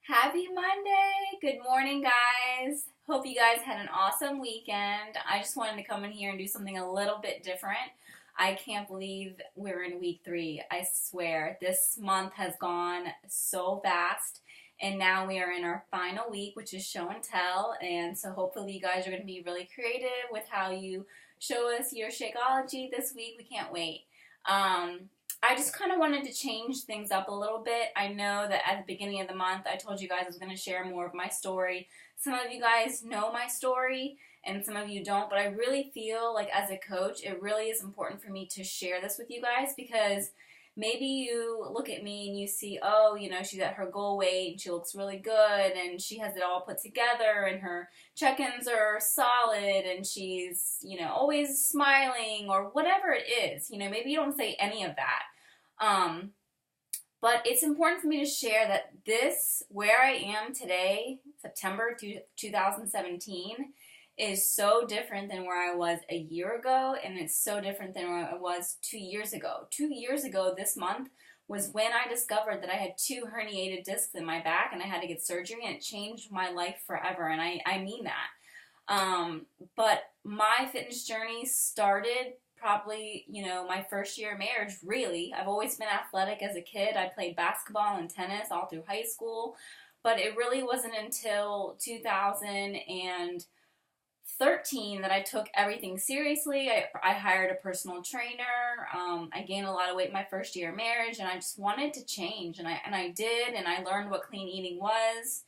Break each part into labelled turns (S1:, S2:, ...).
S1: Happy Monday! Good morning, guys. Hope you guys had an awesome weekend. I just wanted to come in here and do something a little bit different. I can't believe we're in week 3. I swear, this month has gone so fast. And now we are in our final week, which is show and tell. And so hopefully you guys are going to be really creative with how you show us your Shakeology this week. We can't wait. I just kind of wanted to change things up a little bit. I know that at the beginning of the month, I told you guys I was going to share more of my story. Some of you guys know my story, and some of you don't, but I really feel like as a coach, it really is important for me to share this with you guys because maybe you look at me and you see, oh, she's at her goal weight and she looks really good and she has it all put together and her check-ins are solid and she's, always smiling or whatever it is. Maybe you don't say any of that. Um, but it's important for me to share that where I am today, September 2017, is so different than where I was a year ago, and it's so different than where I was 2 years ago. 2 years ago this month was when I discovered that I had 2 herniated discs in my back, and I had to get surgery, and it changed my life forever, and I mean that. But my fitness journey started probably, my first year of marriage, really. I've always been athletic as a kid. I played basketball and tennis all through high school, but it really wasn't until 2013 that I took everything seriously. I hired a personal trainer. I gained a lot of weight my first year of marriage, and I just wanted to change, and I did, and I learned what clean eating was.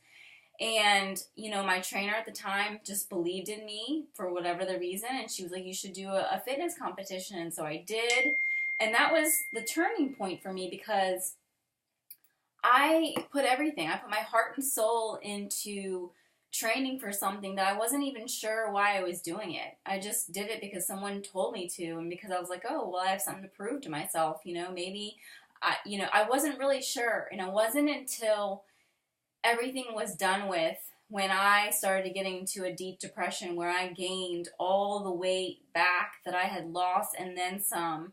S1: And, my trainer at the time just believed in me for whatever the reason. And she was like, you should do a fitness competition. And so I did. And that was the turning point for me because I put everything. I put my heart and soul into training for something that I wasn't even sure why I was doing it. I just did it because someone told me to. And because I was like, oh, well, I have something to prove to myself. Maybe, I wasn't really sure. And it wasn't until everything was done with when I started getting into a deep depression where I gained all the weight back that I had lost and then some,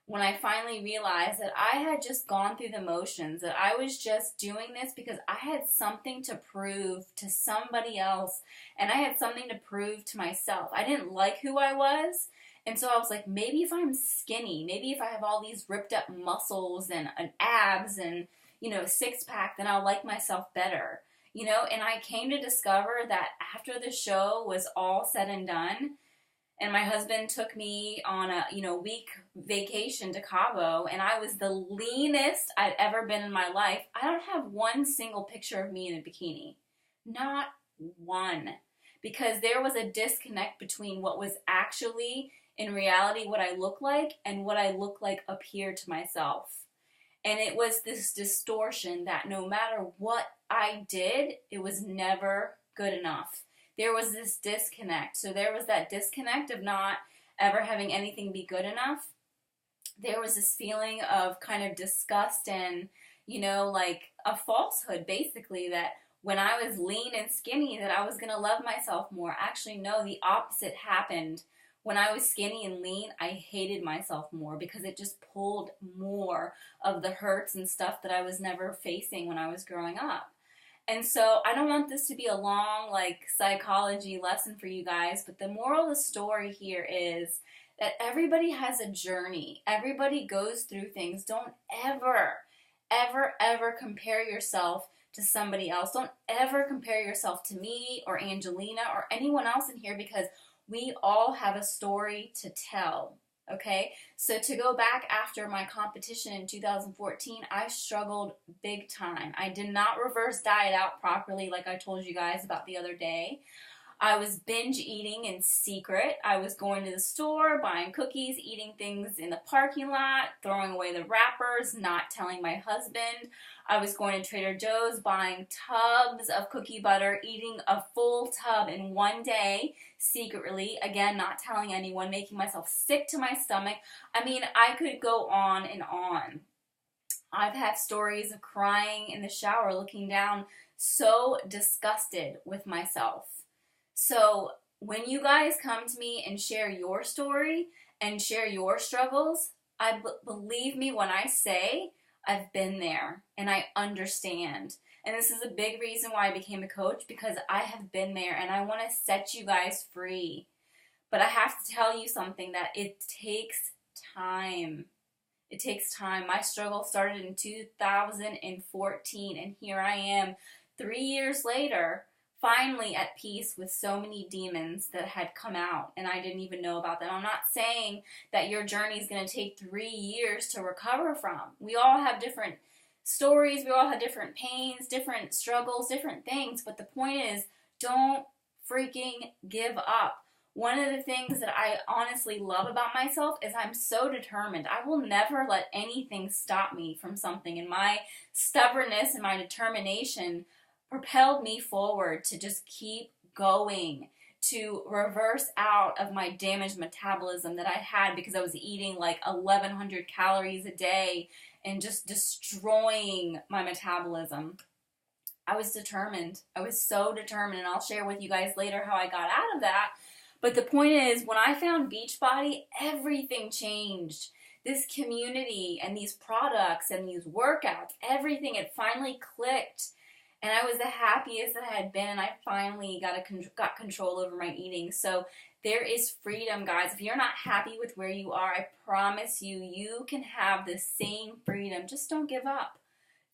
S1: when I finally realized that I had just gone through the motions, that I was just doing this because I had something to prove to somebody else and I had something to prove to myself. I didn't like who I was. And so I was like, maybe if I'm skinny, maybe if I have all these ripped up muscles and abs and six pack, then I'll like myself better, and I came to discover that after the show was all said and done, and my husband took me on a, week vacation to Cabo, and I was the leanest I'd ever been in my life. I don't have one single picture of me in a bikini. Not one. Because there was a disconnect between what was actually, in reality, what I look like and what I look like up here to myself. And it was this distortion that no matter what I did, it was never good enough. There was this disconnect. So there was that disconnect of not ever having anything be good enough. There was this feeling of kind of disgust and, like a falsehood, basically, that when I was lean and skinny, that I was going to love myself more. Actually, no, the opposite happened. When I was skinny and lean, I hated myself more because it just pulled more of the hurts and stuff that I was never facing when I was growing up. And so I don't want this to be a long, psychology lesson for you guys, but the moral of the story here is that everybody has a journey. Everybody goes through things. Don't ever, ever, ever compare yourself to somebody else. Don't ever compare yourself to me or Angelina or anyone else in here because we all have a story to tell, okay? So to go back after my competition in 2014, I struggled big time. I did not reverse diet out properly like I told you guys about the other day. I was binge eating in secret. I was going to the store, buying cookies, eating things in the parking lot, throwing away the wrappers, not telling my husband. I was going to Trader Joe's, buying tubs of cookie butter, eating a full tub in one day, secretly, again, not telling anyone, making myself sick to my stomach. I mean, I could go on and on. I've had stories of crying in the shower, looking down, so disgusted with myself. So when you guys come to me and share your story and share your struggles, believe me when I say I've been there and I understand. And this is a big reason why I became a coach, because I have been there and I want to set you guys free. But I have to tell you something, that it takes time. It takes time. My struggle started in 2014, and here I am 3 years later, finally at peace with so many demons that had come out and I didn't even know about them. I'm not saying that your journey is going to take 3 years to recover from. We all have different stories, we all have different pains, different struggles, different things, but the point is, don't freaking give up. One of the things that I honestly love about myself is I'm so determined. I will never let anything stop me from something, and my stubbornness and my determination propelled me forward to just keep going, to reverse out of my damaged metabolism that I had because I was eating like 1,100 calories a day and just destroying my metabolism. I was determined. I was so determined, and I'll share with you guys later how I got out of that. But the point is, when I found Beachbody, everything changed. This community and these products and these workouts, everything, it finally clicked. And I was the happiest that I had been, and I finally got control over my eating. So there is freedom, guys. If you're not happy with where you are, I promise you, you can have the same freedom. Just don't give up.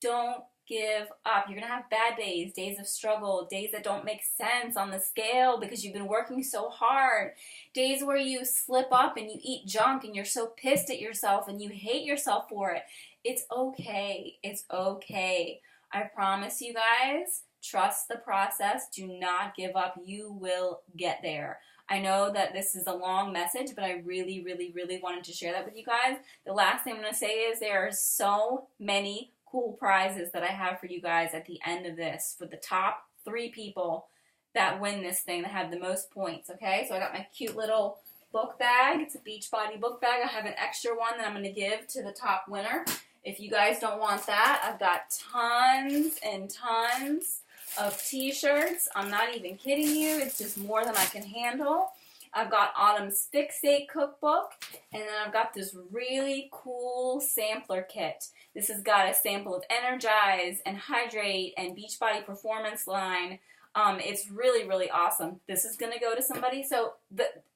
S1: Don't give up. You're going to have bad days, days of struggle, days that don't make sense on the scale because you've been working so hard, days where you slip up and you eat junk and you're so pissed at yourself and you hate yourself for it. It's okay. It's okay. I promise you guys, trust the process. Do not give up. You will get there. I know that this is a long message, but I really, really, really wanted to share that with you guys. The last thing I'm going to say is there are so many cool prizes that I have for you guys at the end of this for the top 3 people that win this thing, that have the most points, okay? So I got my cute little book bag. It's a Beachbody book bag. I have an extra one that I'm going to give to the top winner. If you guys don't want that, I've got tons and tons of t-shirts. I'm not even kidding you. It's just more than I can handle. I've got Autumn's Fixate cookbook, and then I've got this really cool sampler kit. This has got a sample of Energize and Hydrate and Beachbody Performance line. It's really, really awesome. This is going to go to somebody. So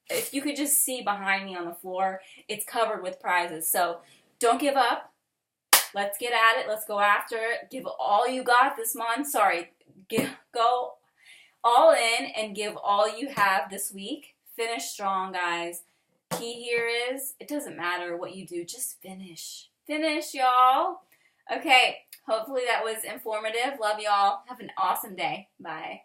S1: if you could just see behind me on the floor, it's covered with prizes. So don't give up. Let's get at it. Let's go after it. Give all you got this month. Go all in and give all you have this week. Finish strong, guys. Key here is, it doesn't matter what you do. Just finish. Finish, y'all. Okay. Hopefully that was informative. Love y'all. Have an awesome day. Bye.